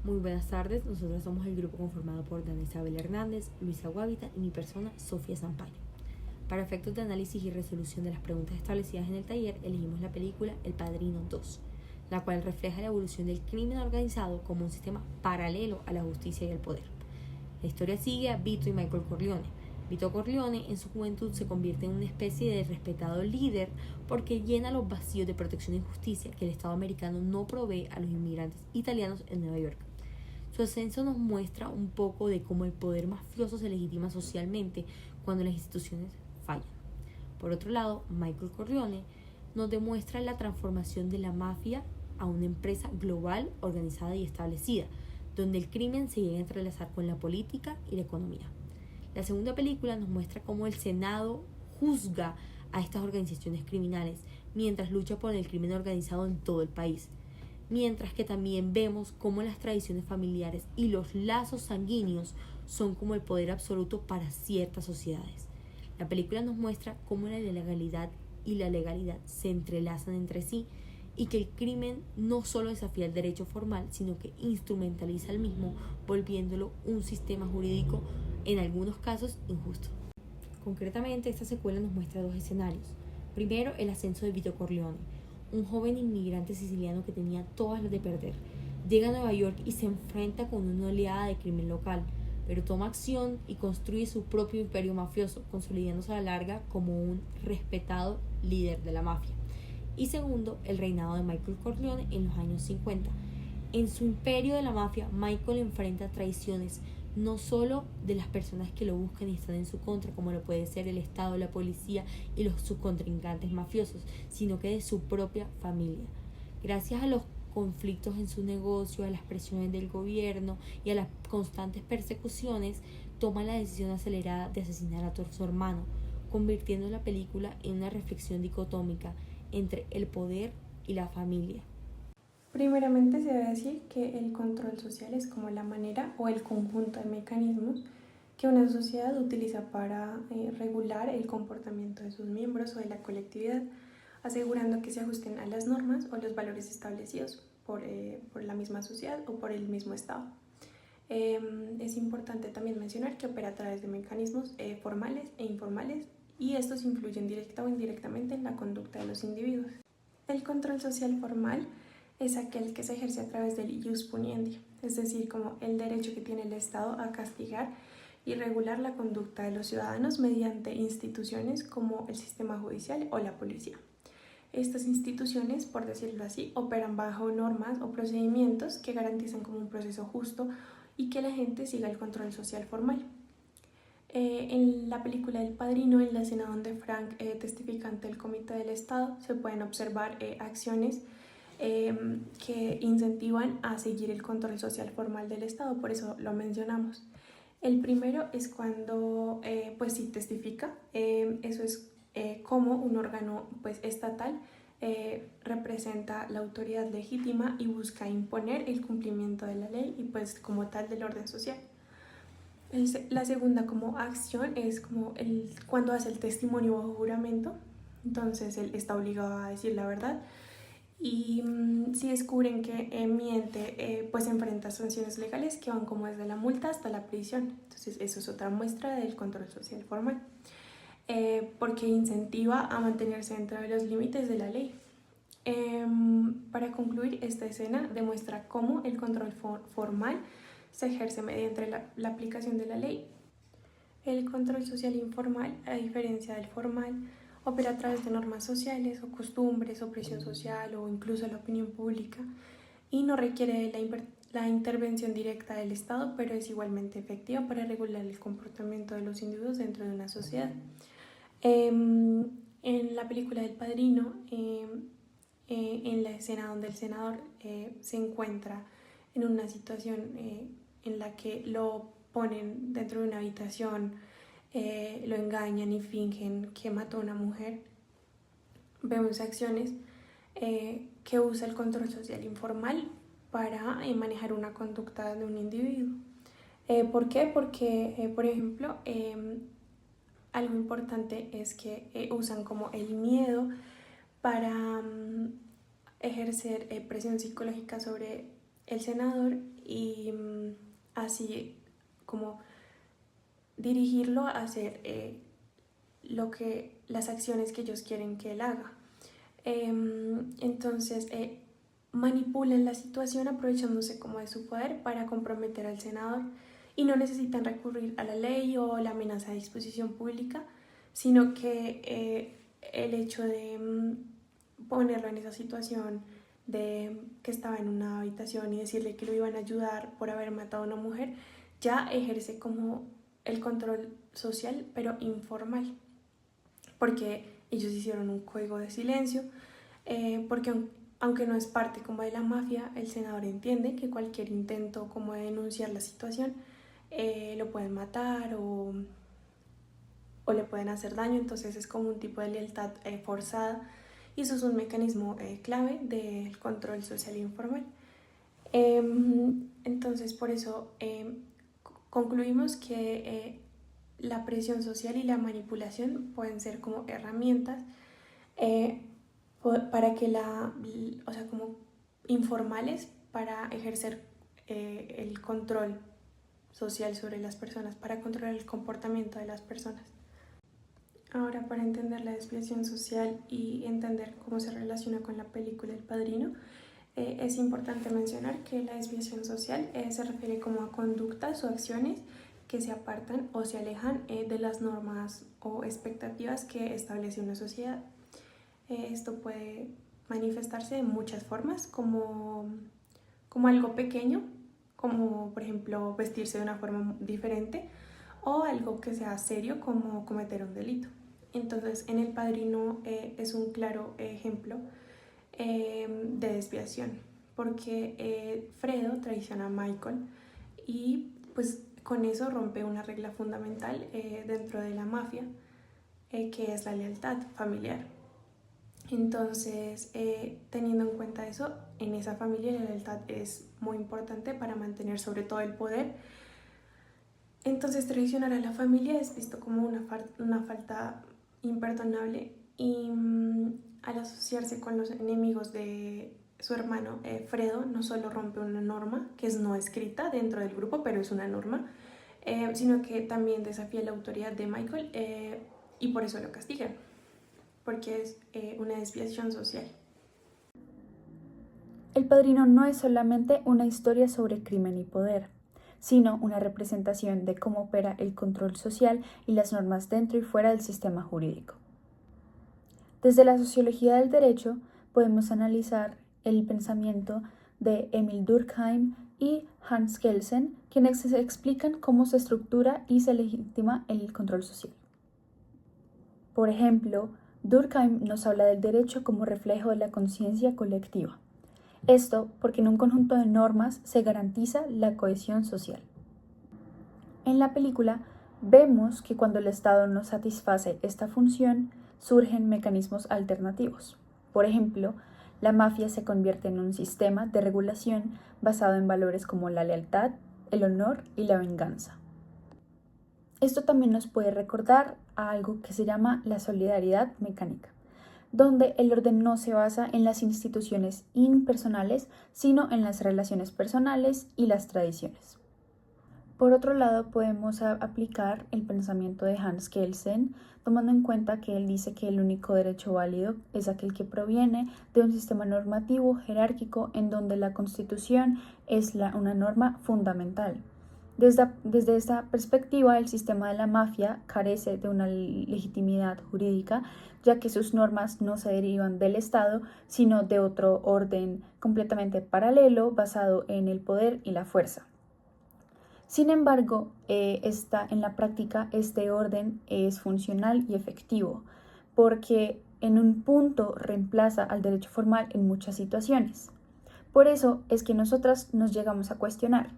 Muy buenas tardes, nosotros somos el grupo conformado por Dana Isabel Hernández, Luisa Guavita y mi persona, Sofía Sampaio. Para efectos de análisis y resolución de las preguntas establecidas en el taller, elegimos la película El Padrino 2, la cual refleja la evolución del crimen organizado como un sistema paralelo a la justicia y el poder. La historia sigue a Vito y Michael Corleone. Vito Corleone en su juventud se convierte en una especie de respetado líder porque llena los vacíos de protección y justicia que el Estado americano no provee a los inmigrantes italianos en Nueva York. Su ascenso nos muestra un poco de cómo el poder mafioso se legitima socialmente cuando las instituciones fallan. Por otro lado, Michael Corleone nos demuestra la transformación de la mafia a una empresa global, organizada y establecida, donde el crimen se llega a entrelazar con la política y la economía. La segunda película nos muestra cómo el Senado juzga a estas organizaciones criminales mientras lucha por el crimen organizado en todo el país. Mientras que también vemos cómo las tradiciones familiares y los lazos sanguíneos son como el poder absoluto para ciertas sociedades. La película nos muestra cómo la ilegalidad y la legalidad se entrelazan entre sí y que el crimen no solo desafía el derecho formal, sino que instrumentaliza el mismo, volviéndolo un sistema jurídico en algunos casos injusto. Concretamente, esta secuela nos muestra dos escenarios. Primero, el ascenso de Vito Corleone, un joven inmigrante siciliano que tenía todas las de perder. Llega a Nueva York y se enfrenta con una oleada de crimen local, pero toma acción y construye su propio imperio mafioso, consolidándose a la larga como un respetado líder de la mafia. Y segundo, el reinado de Michael Corleone en los años 50. En su imperio de la mafia, Michael enfrenta traiciones no solo de las personas que lo buscan y están en su contra, como lo puede ser el Estado, la policía y sus contrincantes mafiosos, sino que de su propia familia. Gracias a los conflictos en su negocio, a las presiones del gobierno y a las constantes persecuciones, toma la decisión acelerada de asesinar a su hermano, convirtiendo la película en una reflexión dicotómica entre el poder y la familia. Primeramente se debe decir que el control social es como la manera o el conjunto de mecanismos que una sociedad utiliza para regular el comportamiento de sus miembros o de la colectividad, asegurando que se ajusten a las normas o los valores establecidos por la misma sociedad o por el mismo Estado. Es importante también mencionar que opera a través de mecanismos formales e informales y estos influyen directa o indirectamente en la conducta de los individuos. El control social formal es aquel que se ejerce a través del ius puniendi, es decir, como el derecho que tiene el Estado a castigar y regular la conducta de los ciudadanos mediante instituciones como el sistema judicial o la policía. Estas instituciones, por decirlo así, operan bajo normas o procedimientos que garantizan como un proceso justo y que la gente siga el control social formal. En la película El Padrino, en la escena donde Frank testifica ante el Comité del Estado, se pueden observar acciones que incentivan a seguir el control social formal del Estado, por eso lo mencionamos. El primero es cuando pues sí testifica, eso es como un órgano pues estatal representa la autoridad legítima y busca imponer el cumplimiento de la ley y pues como tal del orden social. La segunda como acción es como cuando hace el testimonio bajo juramento, entonces él está obligado a decir la verdad y si descubren que miente, pues enfrenta sanciones legales que van como desde la multa hasta la prisión. Entonces eso es otra muestra del control social formal, porque incentiva a mantenerse dentro de los límites de la ley. Para concluir, esta escena demuestra cómo el control formal se ejerce mediante la aplicación de la ley. El control social informal, a diferencia del formal, opera a través de normas sociales o costumbres o presión social o incluso la opinión pública y no requiere la intervención directa del Estado, pero es igualmente efectiva para regular el comportamiento de los individuos dentro de una sociedad. En la película del Padrino, en la escena donde el senador se encuentra en una situación en la que lo ponen dentro de una habitación, lo engañan y fingen que mató a una mujer, vemos acciones que usa el control social informal para manejar una conducta de un individuo. ¿Por qué? Porque, por ejemplo, algo importante es que usan como el miedo para ejercer presión psicológica sobre el senador y así como dirigirlo a hacer las acciones que ellos quieren que él haga. Entonces manipulan la situación aprovechándose como de su poder para comprometer al senador y no necesitan recurrir a la ley o la amenaza de disposición pública, sino que el hecho de ponerlo en esa situación de que estaba en una habitación y decirle que lo iban a ayudar por haber matado a una mujer, ya ejerce como el control social, pero informal, porque ellos hicieron un código de silencio, porque aunque no es parte como de la mafia, el senador entiende que cualquier intento como de denunciar la situación lo pueden matar o le pueden hacer daño, entonces es como un tipo de lealtad forzada y eso es un mecanismo clave del control social informal. Entonces por eso concluimos que la presión social y la manipulación pueden ser como herramientas para que como informales para ejercer el control social sobre las personas, para controlar el comportamiento de las personas. Ahora, para entender la desviación social y entender cómo se relaciona con la película El Padrino, es importante mencionar que la desviación social se refiere como a conductas o acciones que se apartan o se alejan de las normas o expectativas que establece una sociedad. Esto puede manifestarse de muchas formas, como algo pequeño, como por ejemplo vestirse de una forma diferente, o algo que sea serio, como cometer un delito. Entonces, en El Padrino es un claro ejemplo de desviación, porque Fredo traiciona a Michael y pues con eso rompe una regla fundamental dentro de la mafia, que es la lealtad familiar. Entonces, teniendo en cuenta eso, en esa familia la lealtad es muy importante para mantener sobre todo el poder. Entonces, traicionar a la familia es visto como una falta imperdonable y al asociarse con los enemigos de su hermano, Fredo no solo rompe una norma que es no escrita dentro del grupo, pero es una norma, sino que también desafía la autoridad de Michael y por eso lo castigan, porque es una desviación social. El Padrino no es solamente una historia sobre crimen y poder, sino una representación de cómo opera el control social y las normas dentro y fuera del sistema jurídico. Desde la sociología del derecho podemos analizar el pensamiento de Emil Durkheim y Hans Kelsen, quienes explican cómo se estructura y se legitima el control social. Por ejemplo, Durkheim nos habla del derecho como reflejo de la conciencia colectiva. Esto porque en un conjunto de normas se garantiza la cohesión social. En la película vemos que cuando el Estado no satisface esta función, surgen mecanismos alternativos. Por ejemplo, la mafia se convierte en un sistema de regulación basado en valores como la lealtad, el honor y la venganza. Esto también nos puede recordar a algo que se llama la solidaridad mecánica, donde el orden no se basa en las instituciones impersonales, sino en las relaciones personales y las tradiciones. Por otro lado, podemos aplicar el pensamiento de Hans Kelsen, tomando en cuenta que él dice que el único derecho válido es aquel que proviene de un sistema normativo jerárquico en donde la Constitución es una norma fundamental. Desde esta perspectiva, el sistema de la mafia carece de una legitimidad jurídica, ya que sus normas no se derivan del Estado, sino de otro orden completamente paralelo basado en el poder y la fuerza. Sin embargo, en la práctica este orden es funcional y efectivo, porque en un punto reemplaza al derecho formal en muchas situaciones. Por eso es que nosotras nos llegamos a cuestionar: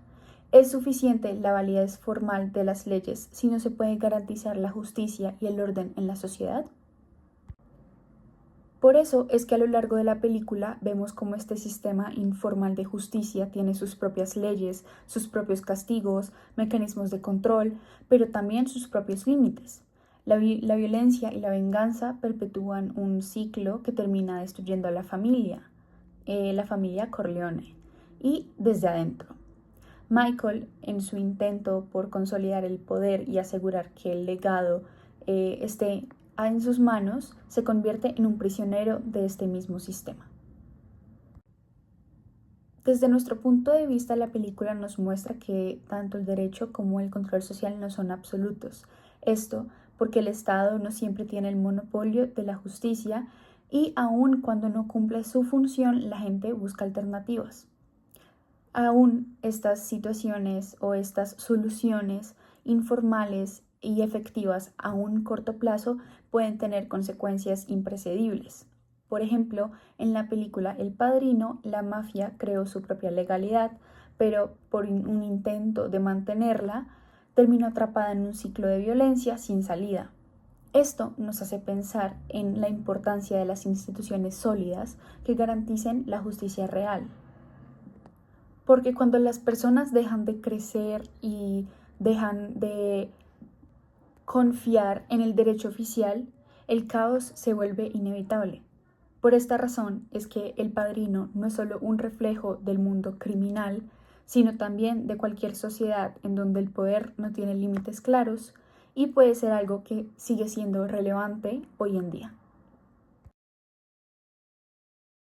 ¿es suficiente la validez formal de las leyes si no se puede garantizar la justicia y el orden en la sociedad? Por eso es que a lo largo de la película vemos cómo este sistema informal de justicia tiene sus propias leyes, sus propios castigos, mecanismos de control, pero también sus propios límites. La violencia y la venganza perpetúan un ciclo que termina destruyendo a la familia Corleone. y desde adentro. Michael, en su intento por consolidar el poder y asegurar que el legado esté en sus manos, se convierte en un prisionero de este mismo sistema. Desde nuestro punto de vista, la película nos muestra que tanto el derecho como el control social no son absolutos. Esto porque el Estado no siempre tiene el monopolio de la justicia y aun cuando no cumple su función, la gente busca alternativas. Aún estas situaciones o estas soluciones informales y efectivas a un corto plazo pueden tener consecuencias impredecibles. Por ejemplo, en la película El Padrino, la mafia creó su propia legalidad, pero por un intento de mantenerla, terminó atrapada en un ciclo de violencia sin salida. Esto nos hace pensar en la importancia de las instituciones sólidas que garanticen la justicia real. Porque cuando las personas dejan de crecer y dejan de confiar en el derecho oficial, el caos se vuelve inevitable. Por esta razón es que El Padrino no es solo un reflejo del mundo criminal, sino también de cualquier sociedad en donde el poder no tiene límites claros y puede ser algo que sigue siendo relevante hoy en día.